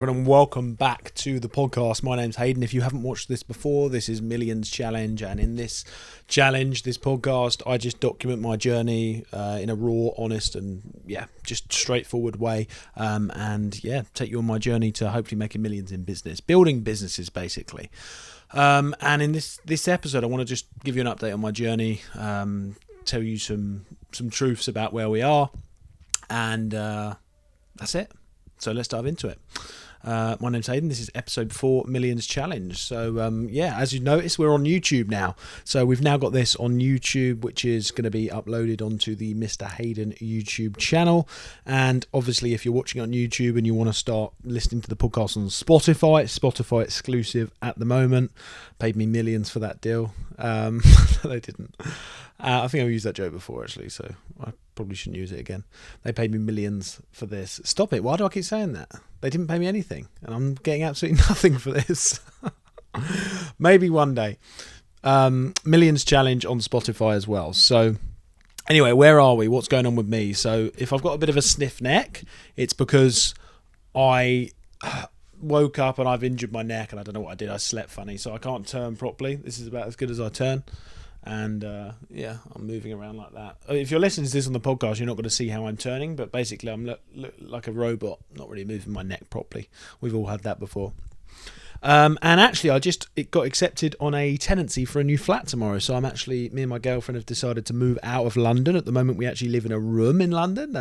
And welcome back to the podcast. My name's Hayden. If you haven't watched this before, this is Millions Challenge, and in this challenge, this podcast, I just document my journey in a raw, honest, and just straightforward way, take you on my journey to hopefully making millions in business, building businesses basically. And in this episode, I want to just give you an update on my journey, tell you some truths about where we are, and that's it. So let's dive into it. My name's Hayden. This is episode 4, Millions Challenge. So, as you notice, we're on YouTube now. So we've now got this on YouTube, which is going to be uploaded onto the Mr. Hayden YouTube channel. And obviously, if you're watching on YouTube and you want to start listening to the podcast on Spotify exclusive at the moment, paid me millions for that deal. They didn't. I think I've used that joke before, actually, so I probably shouldn't use it again. They paid me millions for this. Stop it. Why do I keep saying that? They didn't pay me anything, and I'm getting absolutely nothing for this. Maybe one day. Millions Challenge on Spotify as well. So anyway, where are we? What's going on with me? So if I've got a bit of a stiff neck, it's because I woke up and I've injured my neck, and I don't know what I did. I slept funny, so I can't turn properly. This is about as good as I turn. And I'm moving around like that. If you're listening to this on the podcast, you're not going to see how I'm turning, but basically I'm look like a robot, not really moving my neck properly. We've all had that before. And actually, it got accepted on a tenancy for a new flat tomorrow. So me and my girlfriend have decided to move out of London. At the moment, we actually live in a room in London,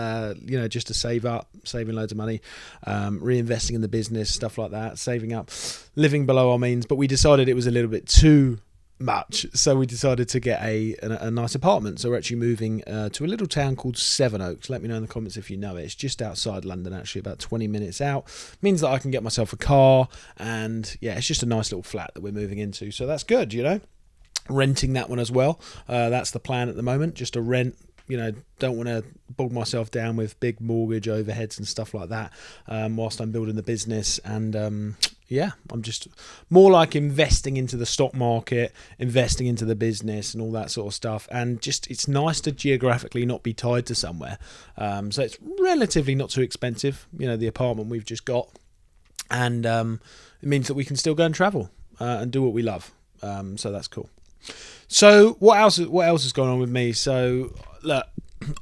just to saving loads of money, reinvesting in the business, stuff like that, saving up, living below our means. But we decided it was a little bit too much, so we decided to get a nice apartment. So we're actually moving to a little town called Sevenoaks. Let me know in the comments if you know it. It's just outside London, actually, about 20 minutes out. Means that I can get myself a car, and it's just a nice little flat that we're moving into. So that's good, renting that one as well. That's the plan at the moment, just to rent. Don't want to bog myself down with big mortgage overheads and stuff like that whilst I'm building the business. And I'm just more like investing into the stock market, investing into the business and all that sort of stuff. And just it's nice to geographically not be tied to somewhere. So it's relatively not too expensive, the apartment we've just got. And it means that we can still go and travel and do what we love. So that's cool. So what else is going on with me? So look,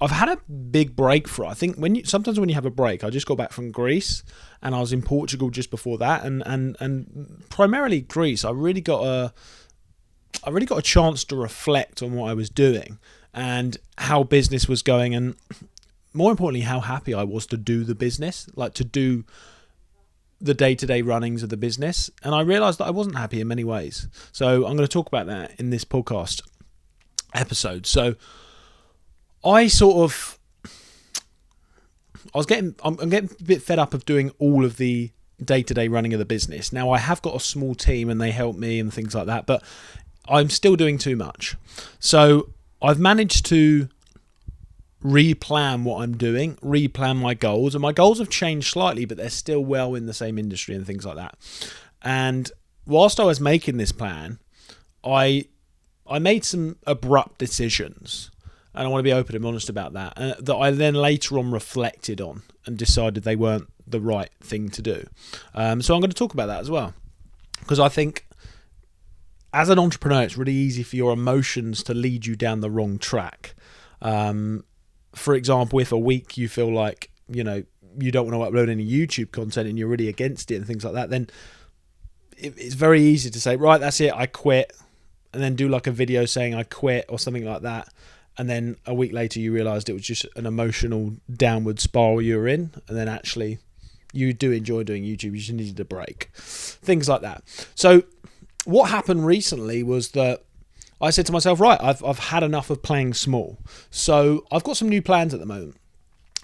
I've had a big break for it. I think sometimes when you have a break, I just got back from Greece and I was in Portugal just before that, and primarily Greece. I really got a chance to reflect on what I was doing and how business was going, and more importantly, how happy I was to do the business, like to do the day-to-day runnings of the business. And I realized that I wasn't happy in many ways. So I'm going to talk about that in this podcast episode. So I'm getting a bit fed up of doing all of the day-to-day running of the business. Now I have got a small team and they help me and things like that, but I'm still doing too much. So I've managed to replan what I'm doing, replan my goals, and my goals have changed slightly, but they're still well in the same industry and things like that. And whilst I was making this plan, I made some abrupt decisions, and I want to be open and honest about that, that I then later on reflected on and decided they weren't the right thing to do. So I'm going to talk about that as well, because I think as an entrepreneur, it's really easy for your emotions to lead you down the wrong track. For example, if a week you feel like, you don't want to upload any YouTube content and you're really against it and things like that, then it's very easy to say, right, that's it, I quit, and then do like a video saying I quit or something like that. And then a week later you realised it was just an emotional downward spiral you were in, and then actually you do enjoy doing YouTube, you just needed a break. Things like that. So what happened recently was that I said to myself, right, I've had enough of playing small. So I've got some new plans at the moment,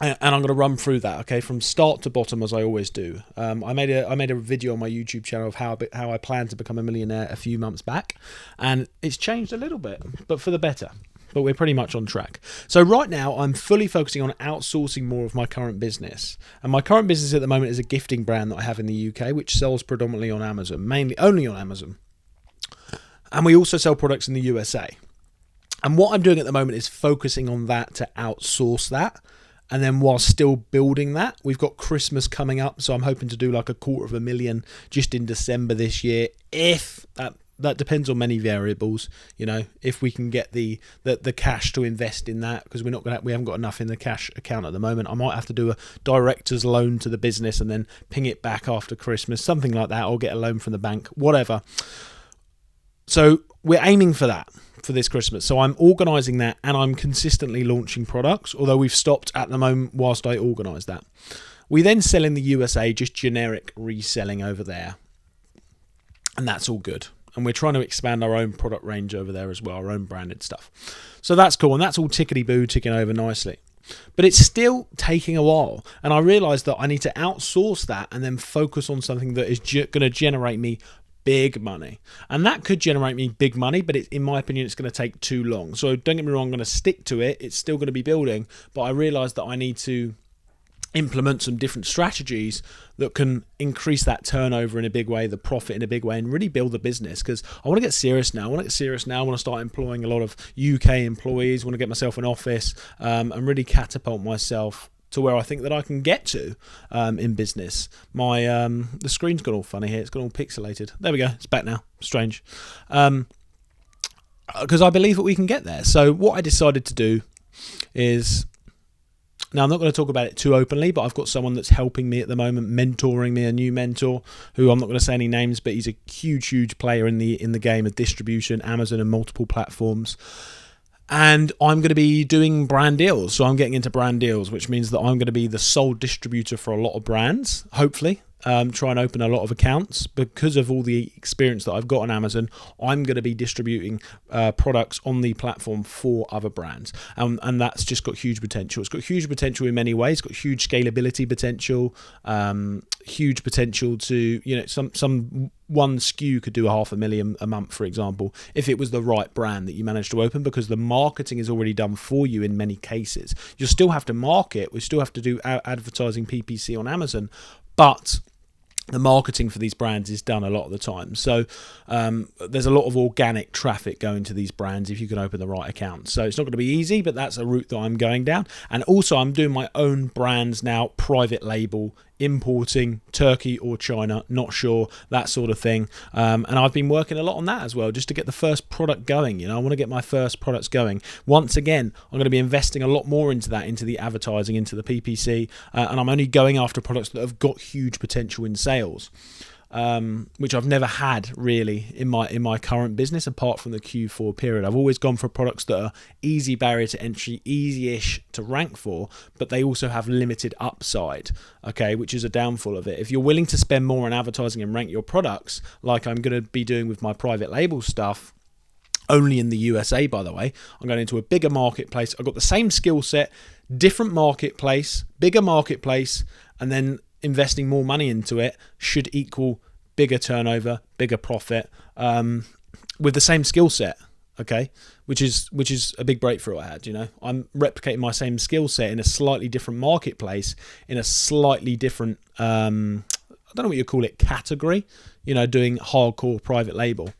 and I'm going to run through that, okay, from start to bottom, as I always do. I made a video on my YouTube channel of how I plan to become a millionaire a few months back, and it's changed a little bit, but for the better. But we're pretty much on track. So right now, I'm fully focusing on outsourcing more of my current business. And my current business at the moment is a gifting brand that I have in the UK, which sells predominantly on Amazon, mainly only on Amazon. And we also sell products in the USA. And what I'm doing at the moment is focusing on that to outsource that And then while still building that, we've got Christmas coming up. So I'm hoping to do like 250,000 just in December this year. If that depends on many variables, if we can get the cash to invest in that, because we haven't got enough in the cash account at the moment. I might have to do a director's loan to the business and then ping it back after Christmas, something like that, or get a loan from the bank, whatever. So we're aiming for that for this Christmas. So I'm organising that, and I'm consistently launching products, although we've stopped at the moment whilst I organise that. We then sell in the USA, just generic reselling over there, and that's all good. And we're trying to expand our own product range over there as well, our own branded stuff. So that's cool, and that's all tickety-boo ticking over nicely. But it's still taking a while, and I realised that I need to outsource that and then focus on something that is going to generate me big money. And that could generate me big money, but in my opinion, it's going to take too long. So don't get me wrong, I'm going to stick to it. It's still going to be building, but I realised that I need to implement some different strategies that can increase that turnover in a big way, the profit in a big way, and really build the business. Because I want to get serious now. I want to start employing a lot of UK employees. I want to get myself an office and really catapult myself to where I think that I can get to in business. My the screen's gone all funny here. It's gone all pixelated. There we go. It's back now. Strange. Because I believe that we can get there. So what I decided to do is... Now, I'm not going to talk about it too openly, but I've got someone that's helping me at the moment, mentoring me, a new mentor, who I'm not going to say any names, but he's a huge player in the game of distribution, Amazon and multiple platforms. And I'm going to be doing brand deals. So I'm getting into brand deals, which means that I'm going to be the sole distributor for a lot of brands, hopefully. Try and open a lot of accounts. Because of all the experience that I've got on Amazon, I'm going to be distributing products on the platform for other brands, and that's just got huge potential. It's got huge potential in many ways. It's got huge scalability potential, huge potential to, some one SKU could do 500,000 a month, for example, if it was the right brand that you managed to open, because the marketing is already done for you in many cases. You'll still have to market. We still have to do advertising, PPC on Amazon, but the marketing for these brands is done a lot of the time. So there's a lot of organic traffic going to these brands if you can open the right accounts. So it's not going to be easy, but that's a route that I'm going down. And also I'm doing my own brands now, private label, importing Turkey or China, not sure, that sort of thing. And I've been working a lot on that as well, just to get the first product going. I want to get my first products going. Once again, I'm going to be investing a lot more into that, into the advertising, into the PPC, and I'm only going after products that have got huge potential in sales. Which I've never had really in my current business, apart from the Q4 period. I've always gone for products that are easy barrier to entry, easy-ish to rank for, but they also have limited upside, okay, which is a downfall of it. If you're willing to spend more on advertising and rank your products, like I'm going to be doing with my private label stuff, only in the USA, by the way, I'm going into a bigger marketplace. I've got the same skill set, different marketplace, bigger marketplace, and then investing more money into it should equal bigger turnover, bigger profit, with the same skill set, okay, which is a big breakthrough I had. I'm replicating my same skill set in a slightly different marketplace, in a slightly different I don't know what you call it, category, doing hardcore private label.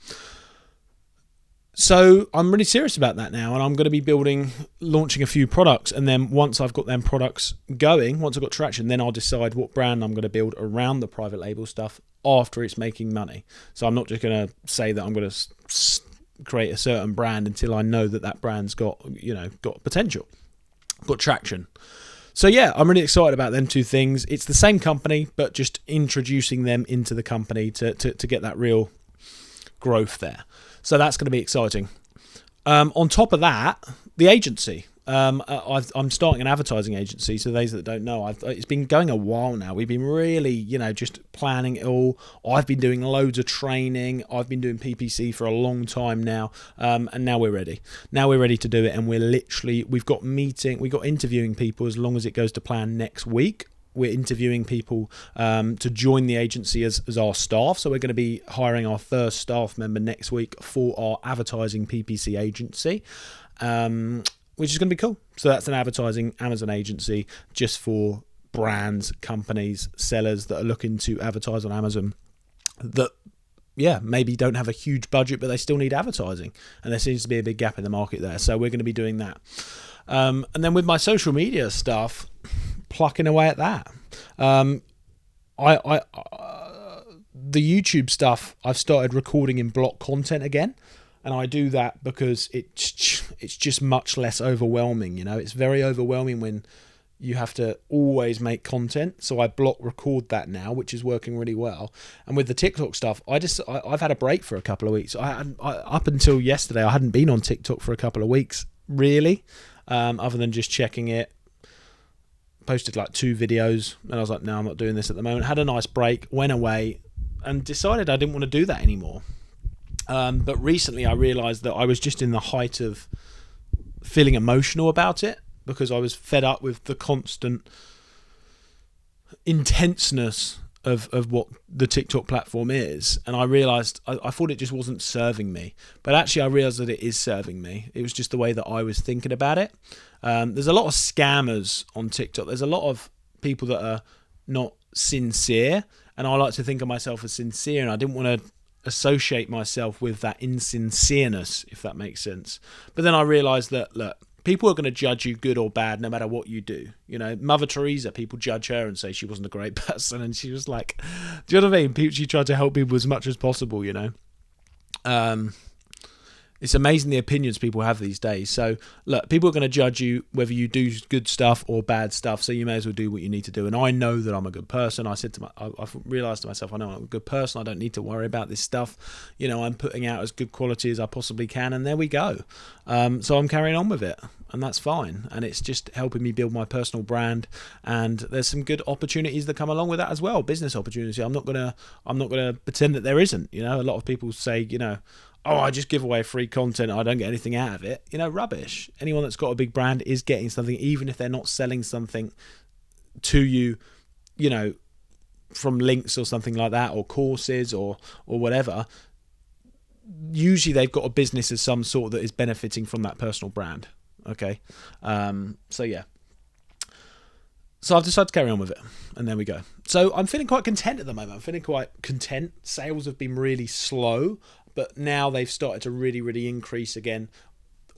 So I'm really serious about that now, and I'm going to be launching a few products, and then once I've got them products going, once I've got traction, then I'll decide what brand I'm going to build around the private label stuff after it's making money. So I'm not just going to say that I'm going to create a certain brand until I know that brand's got potential, got traction. So yeah, I'm really excited about them two things. It's the same company, but just introducing them into the company to get that real growth there. So that's going to be exciting. On top of that, the agency. I'm starting an advertising agency. So those that don't know, it's been going a while now. We've been really, just planning it all. I've been doing loads of training. I've been doing PPC for a long time now, and now we're ready. Now we're ready to do it, and we've got interviewing people as long as it goes to plan next week. We're interviewing people to join the agency as our staff. So we're going to be hiring our first staff member next week for our advertising PPC agency, which is going to be cool. So that's an advertising Amazon agency just for brands, companies, sellers that are looking to advertise on Amazon that, maybe don't have a huge budget, but they still need advertising. And there seems to be a big gap in the market there. So we're going to be doing that. And then with my social media stuff, plucking away at that. The YouTube stuff, I've started recording in block content again, and I do that because it's just much less overwhelming. It's very overwhelming when you have to always make content. So I block record that now, which is working really well. And with the TikTok stuff, I've had a break for a couple of weeks. Up until yesterday, I hadn't been on TikTok for a couple of weeks, really, other than just checking it. Posted like 2 videos, and I was like, no, I'm not doing this at the moment. Had a nice break, went away, and decided I didn't want to do that anymore. But recently I realised that I was just in the height of feeling emotional about it, because I was fed up with the constant intenseness of what the TikTok platform is. And I realised I thought it just wasn't serving me. But actually I realised that it is serving me. It was just the way that I was thinking about it. There's a lot of scammers on TikTok. There's a lot of people that are not sincere. And I like to think of myself as sincere. And I didn't want to associate myself with that insincereness, if that makes sense. But then I realised that, look, people are going to judge you good or bad no matter what you do. Mother Teresa, people judge her and say she wasn't a great person, and she was like, do you know what I mean? She tried to help people as much as possible, It's amazing the opinions people have these days. So, look, people are going to judge you whether you do good stuff or bad stuff, so you may as well do what you need to do. And I know that I'm a good person. I've realised to myself, I know I'm a good person. I don't need to worry about this stuff. I'm putting out as good quality as I possibly can, and there we go. So I'm carrying on with it, and that's fine. And it's just helping me build my personal brand. And there's some good opportunities that come along with that as well, business opportunity. I'm not gonna pretend that there isn't. A lot of people say, oh, I just give away free content, I don't get anything out of it. Rubbish. Anyone that's got a big brand is getting something, even if they're not selling something to you, from links or something like that, or courses or whatever. Usually they've got a business of some sort that is benefiting from that personal brand. Okay. So yeah. So I've decided to carry on with it, and there we go. So I'm feeling quite content at the moment. I'm feeling quite content. Sales have been really slow, but now they've started to really, really increase again.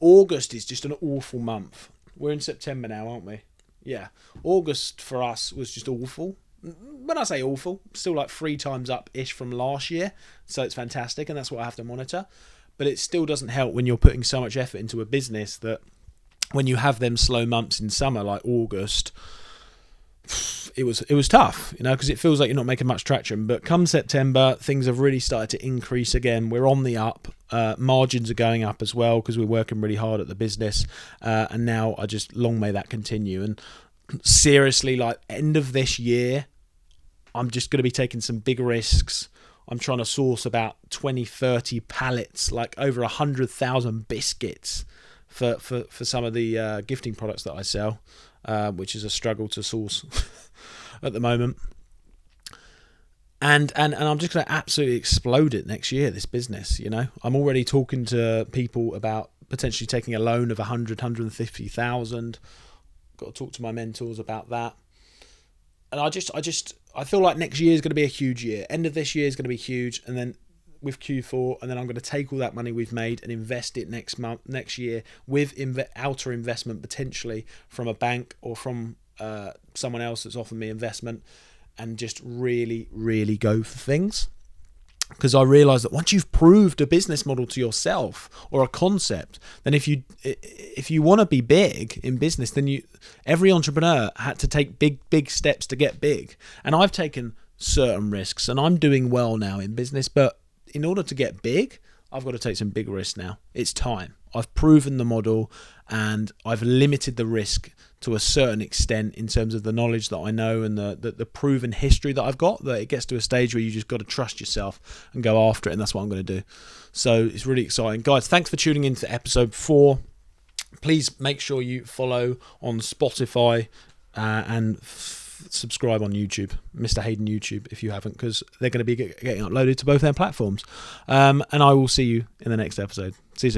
August is just an awful month. We're in September now, aren't we? Yeah. August for us was just awful. When I say awful, still like 3 times up-ish from last year. So it's fantastic, and that's what I have to monitor. But it still doesn't help when you're putting so much effort into a business that when you have them slow months in summer like August, it was tough, because it feels like you're not making much traction. But come September, things have really started to increase again. We're on the up. Margins are going up as well because we're working really hard at the business. And now I just long may that continue. And seriously, like end of this year, I'm just going to be taking some big risks. I'm trying to source about 20-30 pallets, like over 100,000 biscuits for some of the gifting products that I sell. Which is a struggle to source at the moment. And I'm just going to absolutely explode it next year, this business, I'm already talking to people about potentially taking a loan of 150,000. Got to talk to my mentors about that. And I feel like next year is going to be a huge year. End of this year is going to be huge, and then with Q4, and then I'm going to take all that money we've made and invest it next year with outer investment, potentially from a bank or from someone else that's offered me investment, and just really, really go for things. Because I realise that once you've proved a business model to yourself or a concept, then if you want to be big in business, then every entrepreneur had to take big steps to get big. And I've taken certain risks, and I'm doing well now in business, but in order to get big, I've got to take some big risks now. It's time. I've proven the model, and I've limited the risk to a certain extent in terms of the knowledge that I know and the proven history that I've got, that it gets to a stage where you just got to trust yourself and go after it, and that's what I'm going to do. So it's really exciting. Guys, thanks for tuning in to episode 4. Please make sure you follow on Spotify and subscribe on YouTube, Mr. Hayden YouTube, if you haven't, because they're going to be getting uploaded to both their platforms. And I will see you in the next episode. See you soon.